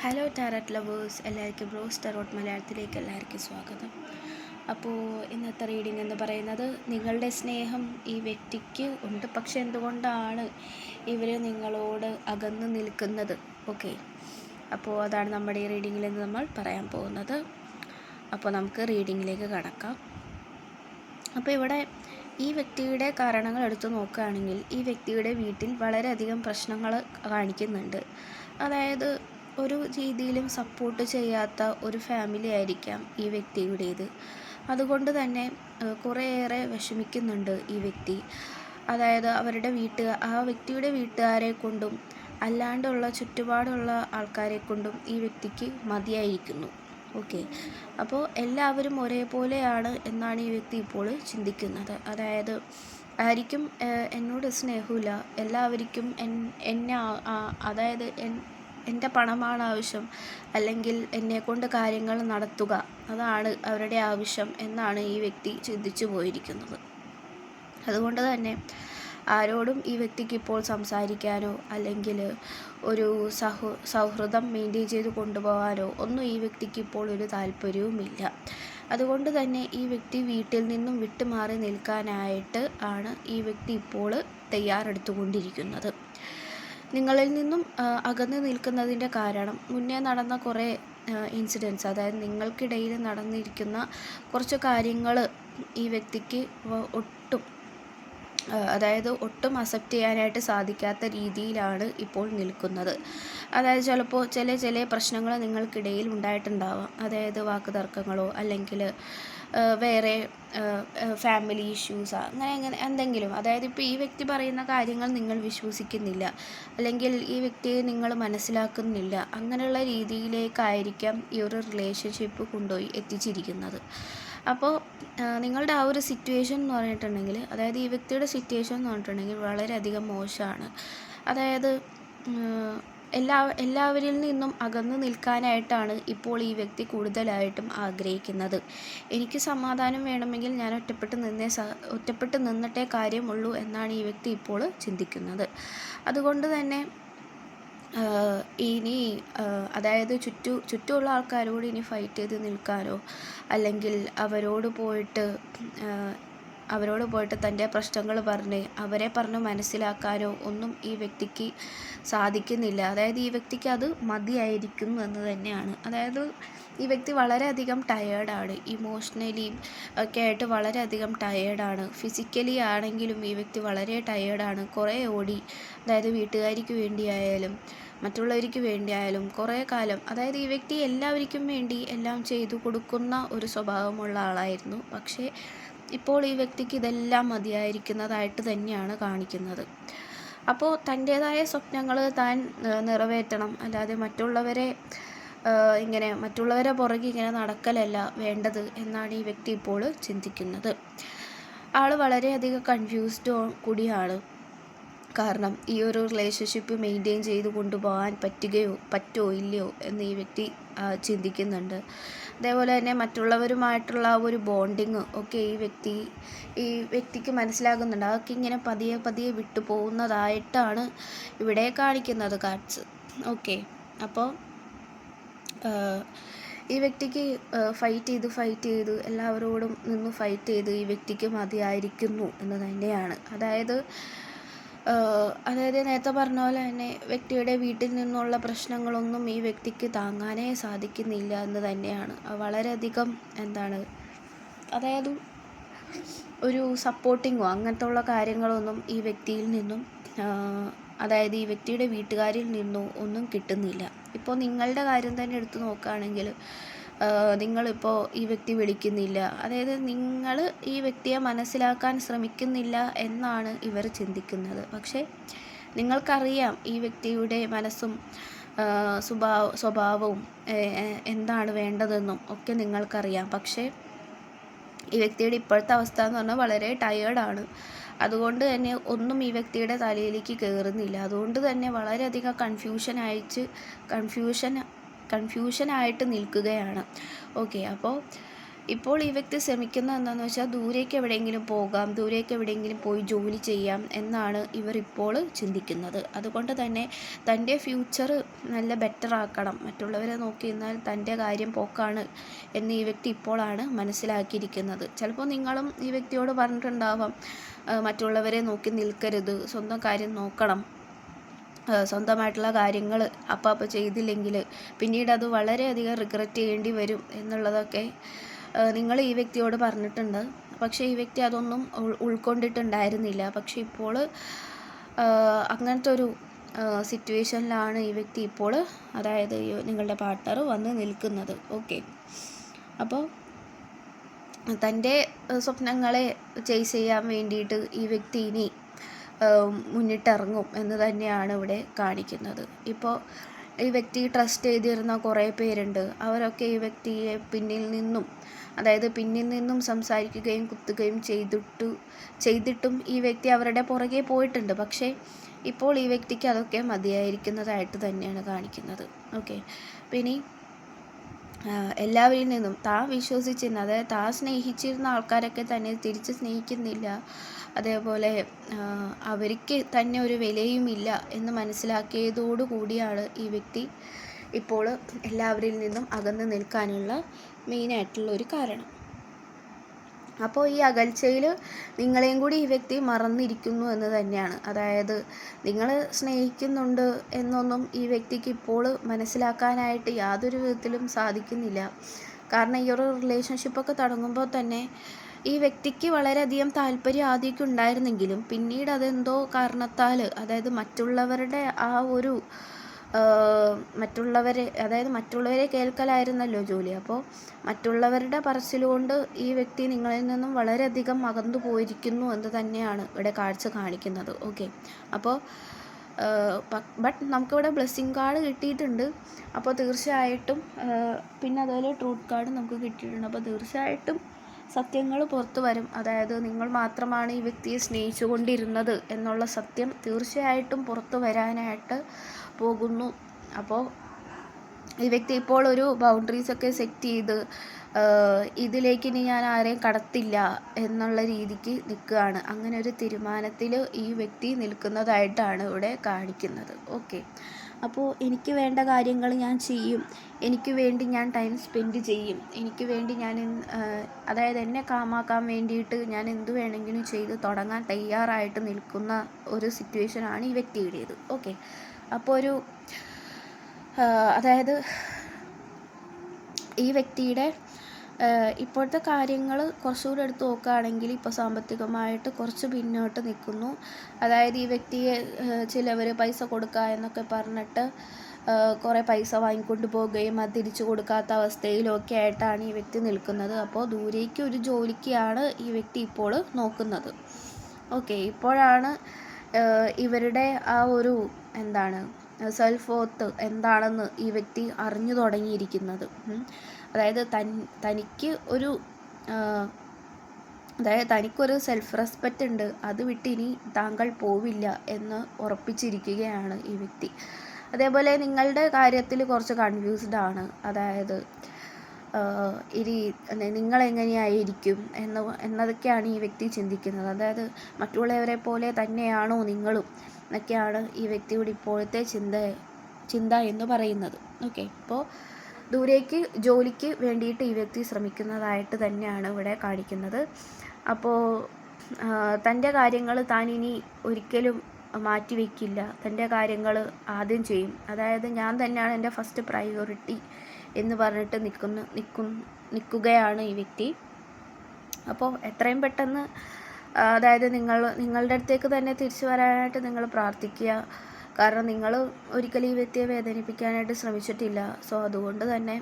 Hello tarot lovers, എല്ലാവർക്കും rose tarot മലയാളത്തിലേക്ക് എല്ലാവർക്കും സ്വാഗതം. അപ്പോൾ ഇന്നത്തെ റീഡിംഗ് എന്ന് പറയുന്നത്, നിങ്ങളുടെ സ്നേഹം ഈ വ്യക്തിക്ക് ഉണ്ട്, പക്ഷെ എന്തുകൊണ്ടാണ് ഇവർ നിങ്ങളോട് അകന്നു നിൽക്കുന്നത്? ഓക്കെ, അപ്പോൾ അതാണ് നമ്മുടെ ഈ റീഡിങ്ങിൽ നിന്ന് നമ്മൾ പറയാൻ പോകുന്നത്. അപ്പോൾ നമുക്ക് റീഡിങ്ങിലേക്ക് കടക്കാം. അപ്പോൾ ഇവിടെ ഈ വ്യക്തിയുടെ കാരണങ്ങൾ എടുത്തു നോക്കുകയാണെങ്കിൽ, ഈ വ്യക്തിയുടെ വീട്ടിൽ വളരെയധികം പ്രശ്നങ്ങൾ കാണിക്കുന്നുണ്ട്. അതായത് ഒരു രീതിയിലും സപ്പോർട്ട് ചെയ്യാത്ത ഒരു ഫാമിലി ആയിരിക്കാം ഈ വ്യക്തിയുടേത്. അതുകൊണ്ട് തന്നെ കുറേയേറെ വിഷമിക്കുന്നുണ്ട് ഈ വ്യക്തി. അതായത് ആ വ്യക്തിയുടെ വീട്ടുകാരെ കൊണ്ടും അല്ലാണ്ടുള്ള ചുറ്റുപാടുള്ള ആൾക്കാരെ കൊണ്ടും ഈ വ്യക്തിക്ക് മതിയായിരിക്കുന്നു. ഓക്കെ, അപ്പോൾ എല്ലാവരും ഒരേപോലെയാണ് എന്നാണ് ഈ വ്യക്തി ഇപ്പോൾ ചിന്തിക്കുന്നത്. അതായത് ആയിരിക്കും എന്നോട് സ്നേഹമില്ല, എല്ലാവർക്കും എന്നെ അതായത് എൻ്റെ പണമാണ് ആവശ്യം, അല്ലെങ്കിൽ എന്നെക്കൊണ്ട് കാര്യങ്ങൾ നടത്തുക, അതാണ് അവരുടെ ആവശ്യം എന്നാണ് ഈ വ്യക്തി ചിന്തിച്ചു പോയിരിക്കുന്നത്. അതുകൊണ്ട് തന്നെ ആരോടും ഈ വ്യക്തിക്ക് ഇപ്പോൾ സംസാരിക്കാനോ അല്ലെങ്കിൽ ഒരു സൗഹൃദം മെയിൻറ്റെയിൻ ചെയ്ത് കൊണ്ടുപോകാനോ ഒന്നും ഈ വ്യക്തിക്ക് ഇപ്പോൾ ഒരു താല്പര്യവുമില്ല. അതുകൊണ്ട് തന്നെ ഈ വ്യക്തി വീട്ടിൽ നിന്നും വിട്ടുമാറി നിൽക്കാനായിട്ട് ആണ് ഈ വ്യക്തി ഇപ്പോൾ തയ്യാറെടുത്തുകൊണ്ടിരിക്കുന്നത്. നിങ്ങളിൽ നിന്നും അകന്ന് നിൽക്കുന്നതിൻ്റെ കാരണം മുന്നേ നടന്ന കുറേ ഇൻസിഡൻസ്, അതായത് നിങ്ങൾക്കിടയിൽ നടന്നിരിക്കുന്ന കുറച്ച് കാര്യങ്ങൾ ഈ വ്യക്തിക്ക് ഒട്ടും അക്സെപ്റ്റ് ചെയ്യാനായിട്ട് സാധിക്കാത്ത രീതിയിലാണ് ഇപ്പോൾ നിൽക്കുന്നത്. അതായത് ചിലപ്പോൾ ചില പ്രശ്നങ്ങൾ നിങ്ങൾക്കിടയിൽ ഉണ്ടായിട്ടുണ്ടാവാം. അതായത് വാക്ക് തർക്കങ്ങളോ അല്ലെങ്കിൽ വേറെ ഫാമിലി ഇഷ്യൂസ് അങ്ങനെ എന്തെങ്കിലും. അതായത് ഇപ്പോൾ ഈ വ്യക്തി പറയുന്ന കാര്യങ്ങൾ നിങ്ങൾ വിശ്വസിക്കുന്നില്ല, അല്ലെങ്കിൽ ഈ വ്യക്തിയെ നിങ്ങൾ മനസ്സിലാക്കുന്നില്ല. അങ്ങനെയുള്ള രീതിയിലേക്കായിരിക്കാം ഈ ഒരു റിലേഷൻഷിപ്പ് കൊണ്ടുപോയി എത്തിച്ചിരിക്കുന്നത്. അപ്പോൾ നിങ്ങളുടെ ആ ഒരു സിറ്റുവേഷൻ എന്ന് പറഞ്ഞിട്ടുണ്ടെങ്കിൽ, അതായത് ഈ വ്യക്തിയുടെ സിറ്റുവേഷൻ എന്ന് പറഞ്ഞിട്ടുണ്ടെങ്കിൽ വളരെയധികം മോശമാണ്. അതായത് എല്ലാവരിൽ നിന്നും അകന്നു നിൽക്കാനായിട്ടാണ് ഇപ്പോൾ ഈ വ്യക്തി കൂടുതലായിട്ടും ആഗ്രഹിക്കുന്നത്. എനിക്ക് സമാധാനം വേണമെങ്കിൽ ഞാൻ ഒറ്റപ്പെട്ട് നിന്നിട്ടേ കാര്യമുള്ളൂ എന്നാണ് ഈ വ്യക്തി ഇപ്പോൾ ചിന്തിക്കുന്നത്. അതുകൊണ്ട് തന്നെ ഇനി അതായത് ചുറ്റുമുള്ള ആൾക്കാരോട് ഇനി ഫൈറ്റ് ചെയ്ത് നിൽക്കാനോ അല്ലെങ്കിൽ അവരോട് പോയിട്ട് തൻ്റെ പ്രശ്നങ്ങൾ അവരെ പറഞ്ഞ് മനസ്സിലാക്കാനോ ഒന്നും ഈ വ്യക്തിക്ക് സാധിക്കുന്നില്ല. അതായത് ഈ വ്യക്തിക്ക് അത് മതിയായിരിക്കുന്നു എന്ന് തന്നെയാണ്. അതായത് ഈ വ്യക്തി വളരെയധികം ടയേർഡാണ്, ഇമോഷണലി ഒക്കെ ആയിട്ട് വളരെയധികം ടയേർഡാണ്. ഫിസിക്കലി ആണെങ്കിലും ഈ വ്യക്തി വളരെ ടയേർഡാണ്. കുറേ ഓടി, അതായത് വീട്ടുകാർക്ക് വേണ്ടിയായാലും മറ്റുള്ളവർക്ക് വേണ്ടിയായാലും കുറേ കാലം, അതായത് ഈ വ്യക്തി എല്ലാവർക്കും വേണ്ടി എല്ലാം ചെയ്തു കൊടുക്കുന്ന ഒരു സ്വഭാവമുള്ള ആളായിരുന്നു. പക്ഷേ ഇപ്പോൾ ഈ വ്യക്തിക്ക് ഇതെല്ലാം മതിയായിരിക്കുന്നതായിട്ട് തന്നെയാണ് കാണിക്കുന്നത്. അപ്പോൾ തൻ്റേതായ സ്വപ്നങ്ങൾ താൻ നിറവേറ്റണം, അല്ലാതെ മറ്റുള്ളവരെ പുറകെ ഇങ്ങനെ നടക്കലല്ല വേണ്ടത് എന്നാണ് ഈ വ്യക്തി ഇപ്പോൾ ചിന്തിക്കുന്നത്. ആൾ വളരെയധികം കൺഫ്യൂസ്ഡ് കൂടിയാണ്. കാരണം ഈ ഒരു റിലേഷൻഷിപ്പ് മെയിൻറ്റെയിൻ ചെയ്ത് കൊണ്ടുപോകാൻ പറ്റുമോ ഇല്ലയോ എന്ന് ഈ വ്യക്തി ചിന്തിക്കുന്നുണ്ട്. അതേപോലെ തന്നെ മറ്റുള്ളവരുമായിട്ടുള്ള ആ ഒരു ബോണ്ടിങ് ഒക്കെ ഈ വ്യക്തിക്ക് മനസ്സിലാകുന്നുണ്ട്. അതൊക്കെ ഇങ്ങനെ പതിയെ വിട്ടു പോകുന്നതായിട്ടാണ് ഇവിടെ കാണിക്കുന്നത് കാർഡ്സ്. ഓക്കെ, അപ്പോൾ ഈ വ്യക്തിക്ക് ഫൈറ്റ് ചെയ്ത് എല്ലാവരോടും നിന്ന് ഫൈറ്റ് ചെയ്ത് ഈ വ്യക്തിക്ക് മതിയായിരിക്കുന്നു എന്ന് തന്നെയാണ്. അതായത് നേരത്തെ പറഞ്ഞ പോലെ തന്നെ വ്യക്തിയുടെ വീട്ടിൽ നിന്നുള്ള പ്രശ്നങ്ങളൊന്നും ഈ വ്യക്തിക്ക് താങ്ങാനേ സാധിക്കുന്നില്ല എന്ന് തന്നെയാണ്. വളരെയധികം അതായത് ഒരു സപ്പോർട്ടിങ്ങോ അങ്ങനത്തെ ഉള്ള കാര്യങ്ങളൊന്നും ഈ വ്യക്തിയിൽ നിന്നും അതായത് ഈ വ്യക്തിയുടെ വീട്ടുകാരിൽ നിന്നോ ഒന്നും കിട്ടുന്നില്ല. ഇപ്പോൾ നിങ്ങളുടെ കാര്യം തന്നെ എടുത്തു നോക്കുകയാണെങ്കിൽ, നിങ്ങളിപ്പോൾ ഈ വ്യക്തി വിളിക്കുന്നില്ല, അതായത് നിങ്ങൾ ഈ വ്യക്തിയെ മനസ്സിലാക്കാൻ ശ്രമിക്കുന്നില്ല എന്നാണ് ഇവർ ചിന്തിക്കുന്നത്. പക്ഷേ നിങ്ങൾക്കറിയാം ഈ വ്യക്തിയുടെ മനസ്സും സ്വഭാവവും എന്താണ് വേണ്ടതെന്നും ഒക്കെ നിങ്ങൾക്കറിയാം. പക്ഷേ ഈ വ്യക്തിയുടെ ഇപ്പോഴത്തെ അവസ്ഥ എന്ന് പറഞ്ഞാൽ വളരെ ടയേർഡാണ്. അതുകൊണ്ട് തന്നെ ഒന്നും ഈ വ്യക്തിയുടെ തലയിലേക്ക് കയറുന്നില്ല. അതുകൊണ്ട് തന്നെ വളരെയധികം കൺഫ്യൂഷനായിട്ട് നിൽക്കുകയാണ്. ഓക്കെ, അപ്പോൾ ഇപ്പോൾ ഈ വ്യക്തി ശ്രമിക്കുന്നത് എന്താണെന്ന് വെച്ചാൽ ദൂരേക്ക് എവിടെയെങ്കിലും പോകാം, ദൂരേക്ക് എവിടെയെങ്കിലും പോയി ജോലി ചെയ്യാം എന്നാണ് ഇവർ ഇപ്പോൾ ചിന്തിക്കുന്നത്. അതുകൊണ്ട് തന്നെ തൻ്റെ ഫ്യൂച്ചർ നല്ല ബെറ്റർ ആക്കണം, മറ്റുള്ളവരെ നോക്കി നിന്നാൽ തൻ്റെ കാര്യം പോക്കാണ് എന്ന് ഈ വ്യക്തി ഇപ്പോഴാണ് മനസ്സിലാക്കിയിരിക്കുന്നത്. ചിലപ്പോൾ നിങ്ങളും ഈ വ്യക്തിയോട് പറഞ്ഞിട്ടുണ്ടാവാം, മറ്റുള്ളവരെ നോക്കി നിൽക്കരുത്, സ്വന്തം കാര്യം നോക്കണം, സ്വന്തമായിട്ടുള്ള കാര്യങ്ങൾ അപ്പം ചെയ്തില്ലെങ്കിൽ പിന്നീട് അത് വളരെയധികം റിഗ്രറ്റ് ചെയ്യേണ്ടി വരും എന്നുള്ളതൊക്കെ നിങ്ങൾ ഈ വ്യക്തിയോട് പറഞ്ഞിട്ടുണ്ട്. പക്ഷേ ഈ വ്യക്തി അതൊന്നും ഉൾക്കൊണ്ടിട്ടുണ്ടായിരുന്നില്ല. പക്ഷേ ഇപ്പോൾ അങ്ങനത്തെ ഒരു സിറ്റുവേഷനിലാണ് ഈ വ്യക്തി ഇപ്പോൾ, അതായത് നിങ്ങളുടെ പാർട്ട്ണർ വന്ന് നിൽക്കുന്നത്. ഓക്കെ, അപ്പോൾ തൻ്റെ സ്വപ്നങ്ങളെ ചേസ് ചെയ്യാൻ വേണ്ടിയിട്ട് ഈ വ്യക്തി ഇനി മുന്നിട്ടിറങ്ങും എന്ന് തന്നെയാണ് ഇവിടെ കാണിക്കുന്നത്. ഇപ്പോൾ ഈ വ്യക്തി ട്രസ്റ്റ് ചെയ്തിരുന്ന കുറേ പേരുണ്ട്. അവരൊക്കെ ഈ വ്യക്തിയെ പിന്നിൽ നിന്നും സംസാരിക്കുകയും കുത്തുകയും ചെയ്തിട്ടും ഈ വ്യക്തി അവരുടെ പുറകെ പോയിട്ടുണ്ട്. പക്ഷേ ഇപ്പോൾ ഈ വ്യക്തിക്ക് അതൊക്കെ മതിയായിരിക്കുന്നതായിട്ട് തന്നെയാണ് കാണിക്കുന്നത്. ഓക്കെ, പിന്നെ എല്ലാവരിൽ നിന്നും താൻ വിശ്വസിച്ചിരുന്ന, അതായത് താൻ സ്നേഹിച്ചിരുന്ന ആൾക്കാരൊക്കെ തന്നെ തിരിച്ച് സ്നേഹിക്കുന്നില്ല, അതേപോലെ അവർക്ക് തന്നെ ഒരു വിലയുമില്ല എന്ന് മനസ്സിലാക്കിയതോടു കൂടിയാണ് ഈ വ്യക്തി ഇപ്പോൾ എല്ലാവരിൽ നിന്നും അകന്ന് നിൽക്കാനുള്ള മെയിനായിട്ടുള്ള ഒരു കാരണം. അപ്പോൾ ഈ അകൽച്ചയിൽ നിങ്ങളെയും കൂടി ഈ വ്യക്തി മറന്നിരിക്കുന്നു എന്ന് തന്നെയാണ്. അതായത് നിങ്ങൾ സ്നേഹിക്കുന്നുണ്ട് എന്നൊന്നും ഈ വ്യക്തിക്ക് ഇപ്പോൾ മനസ്സിലാക്കാനായിട്ട് യാതൊരു വിധത്തിലും സാധിക്കുന്നില്ല. കാരണം ഈ ഒരു റിലേഷൻഷിപ്പൊക്കെ തുടങ്ങുമ്പോൾ തന്നെ ഈ വ്യക്തിക്ക് വളരെയധികം താല്പര്യം ആദ്യമൊക്കെ ഉണ്ടായിരുന്നെങ്കിലും പിന്നീട് അതെന്തോ കാരണത്താൽ, അതായത് മറ്റുള്ളവരുടെ ആ ഒരു മറ്റുള്ളവരെ കേൾക്കലായിരുന്നല്ലോ ജോലി. അപ്പോൾ മറ്റുള്ളവരുടെ പറച്ചിലുകൊണ്ട് ഈ വ്യക്തി നിങ്ങളിൽ നിന്നും വളരെയധികം അകന്നു പോയിരിക്കുന്നു എന്ന് തന്നെയാണ് ഇവിടെ കാഴ്ച കാണിക്കുന്നത്. ഓക്കെ, അപ്പോൾ ബട്ട് നമുക്കിവിടെ ബ്ലെസ്സിങ് കാർഡ് കിട്ടിയിട്ടുണ്ട്. അപ്പോൾ തീർച്ചയായിട്ടും പിന്നെ അതുപോലെ ട്രൂത്ത് കാർഡ് നമുക്ക് കിട്ടിയിട്ടുണ്ട്. അപ്പോൾ തീർച്ചയായിട്ടും സത്യങ്ങൾ പുറത്തു വരും. അതായത് നിങ്ങൾ മാത്രമാണ് ഈ വ്യക്തിയെ സ്നേഹിച്ചു കൊണ്ടിരുന്നത് എന്നുള്ള സത്യം തീർച്ചയായിട്ടും പുറത്തു വരാനായിട്ട് പോകുന്നു. അപ്പോൾ ഈ വ്യക്തി ഇപ്പോൾ ഒരു ബൗണ്ടറീസൊക്കെ സെറ്റ് ചെയ്ത് ഇതിലേക്ക് ഇനി ഞാൻ ആരെയും കടത്തില്ല എന്നുള്ള രീതിക്ക് നിൽക്കുകയാണ്. അങ്ങനെ ഒരു തീരുമാനത്തിൽ ഈ വ്യക്തി നിൽക്കുന്നതായിട്ടാണ് ഇവിടെ കാണിക്കുന്നത്. ഓക്കെ, അപ്പോൾ എനിക്ക് വേണ്ട കാര്യങ്ങൾ ഞാൻ ചെയ്യും, എനിക്ക് വേണ്ടി ഞാൻ ടൈം സ്പെൻഡ് ചെയ്യും, എനിക്ക് വേണ്ടി ഞാൻ അതായത് എന്നെ കാമാക്കാൻ വേണ്ടിയിട്ട് ഞാൻ എന്ത് വേണമെങ്കിലും ചെയ്ത് തുടങ്ങാൻ തയ്യാറായിട്ട് നിൽക്കുന്ന ഒരു സിറ്റുവേഷനാണ് ഈ വ്യക്തിയുടേത്. ഓക്കെ, അപ്പോൾ അതായത് ഈ വ്യക്തിയുടെ ഇപ്പോഴത്തെ കാര്യങ്ങൾ കുറച്ചുകൂടി എടുത്ത് നോക്കുകയാണെങ്കിൽ ഇപ്പോൾ സാമ്പത്തികമായിട്ട് കുറച്ച് പിന്നോട്ട് നിൽക്കുന്നു. അതായത് ഈ വ്യക്തിയെ ചിലവർ പൈസ കൊടുക്കുക എന്നൊക്കെ പറഞ്ഞിട്ട് കുറേ പൈസ വാങ്ങിക്കൊണ്ട് പോവുകയും അത് തിരിച്ചു കൊടുക്കാത്ത അവസ്ഥയിലൊക്കെ ആയിട്ടാണ് ഈ വ്യക്തി നിൽക്കുന്നത്. അപ്പോൾ ദൂരേക്ക് ഒരു ജോലിക്കാണ് ഈ വ്യക്തി ഇപ്പോൾ നോക്കുന്നത്. ഓക്കെ, ഇപ്പോഴാണ് ഇവരുടെ ആ ഒരു സെൽഫ് വർത്ത് എന്താണെന്ന് ഈ വ്യക്തി അറിഞ്ഞു തുടങ്ങിയിരിക്കുന്നത്. അതായത് തനിക്കൊരു സെൽഫ് റെസ്പെക്റ്റ് ഉണ്ട്, അത് വിട്ട് ഇനി താങ്കൾ പോവില്ല എന്ന് ഉറപ്പിച്ചിരിക്കുകയാണ് ഈ വ്യക്തി. അതേപോലെ നിങ്ങളുടെ കാര്യത്തിൽ കുറച്ച് കൺഫ്യൂസ്ഡ് ആണ്. അതായത് ഇനി നിങ്ങളെങ്ങനെയായിരിക്കും എന്നതൊക്കെയാണ് ഈ വ്യക്തി ചിന്തിക്കുന്നത്. അതായത് മറ്റുള്ളവരെ പോലെ തന്നെയാണോ നിങ്ങളും എന്നൊക്കെയാണ് ഈ വ്യക്തിയുടെ ഇപ്പോഴത്തെ ചിന്ത എന്ന് പറയുന്നത്. ഓക്കെ, അപ്പോൾ ദൂരേക്ക് ജോലിക്ക് വേണ്ടിയിട്ട് ഈ വ്യക്തി ശ്രമിക്കുന്നതായിട്ട് തന്നെയാണ് ഇവിടെ കാണിക്കുന്നത്. അപ്പോൾ തൻ്റെ കാര്യങ്ങൾ താൻ ഇനി ഒരിക്കലും മാറ്റിവെക്കില്ല, തൻ്റെ കാര്യങ്ങൾ ആദ്യം ചെയ്യും. അതായത് ഞാൻ തന്നെയാണ് എൻ്റെ ഫസ്റ്റ് പ്രയോറിറ്റി എന്ന് പറഞ്ഞിട്ട് നിൽക്കുകയാണ് ഈ വ്യക്തി. അപ്പോൾ എത്രയും പെട്ടെന്ന് അതായത് നിങ്ങളുടെ അടുത്തേക്ക് തന്നെ തിരിച്ചു വരാനായിട്ട് നിങ്ങൾ പ്രാർത്ഥിക്കുക. കാരണം നിങ്ങൾ ഒരിക്കലും ഈ വ്യക്തിയെ വേദനിപ്പിക്കാനായിട്ട് ശ്രമിച്ചിട്ടില്ല. സോ അതുകൊണ്ട് തന്നെ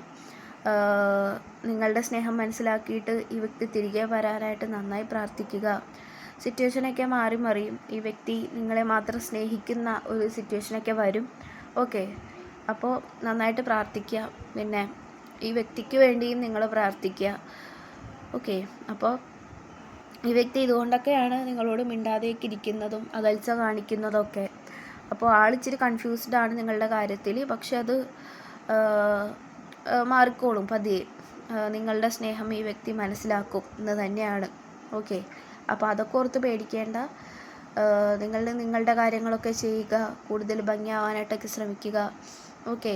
നിങ്ങളുടെ സ്നേഹം മനസ്സിലാക്കിയിട്ട് ഈ വ്യക്തി തിരികെ വരാനായിട്ട് നന്നായി പ്രാർത്ഥിക്കുക. സിറ്റുവേഷനൊക്കെ മാറി മറിയും. ഈ വ്യക്തി നിങ്ങളെ മാത്രം സ്നേഹിക്കുന്ന ഒരു സിറ്റുവേഷനൊക്കെ വരും. ഓക്കെ, അപ്പോൾ നന്നായിട്ട് പ്രാർത്ഥിക്കുക. പിന്നെ ഈ വ്യക്തിക്ക് വേണ്ടിയും നിങ്ങൾ പ്രാർത്ഥിക്കുക. ഓക്കെ, അപ്പോൾ ഈ വ്യക്തി ഇതുകൊണ്ടൊക്കെയാണ് നിങ്ങളോട് മിണ്ടാതെയൊക്കെ ഇരിക്കുന്നതും അകൽച്ച കാണിക്കുന്നതൊക്കെ. അപ്പോൾ ആളിച്ചിരി കൺഫ്യൂസ്ഡ് ആണ് നിങ്ങളുടെ കാര്യത്തിൽ. പക്ഷെ അത് മാറിക്കോളും പതിയെ. നിങ്ങളുടെ സ്നേഹം ഈ വ്യക്തി മനസ്സിലാക്കും എന്ന് തന്നെയാണ്. ഓക്കെ, അപ്പോൾ അതൊക്കെ ഓർത്ത് പേടിക്കേണ്ട. നിങ്ങളുടെ കാര്യങ്ങളൊക്കെ ചെയ്യുക, കൂടുതൽ ഭംഗിയാവാനായിട്ടൊക്കെ ശ്രമിക്കുക. ഓക്കെ,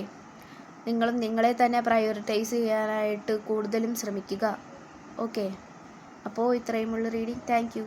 നിങ്ങളും നിങ്ങളെ തന്നെ പ്രയോറിറ്റൈസ് ചെയ്യാനായിട്ട് കൂടുതലും ശ്രമിക്കുക. ഓക്കെ, അപ്പോൾ ഇത്രയുമുള്ള റീഡിങ്. Thank you.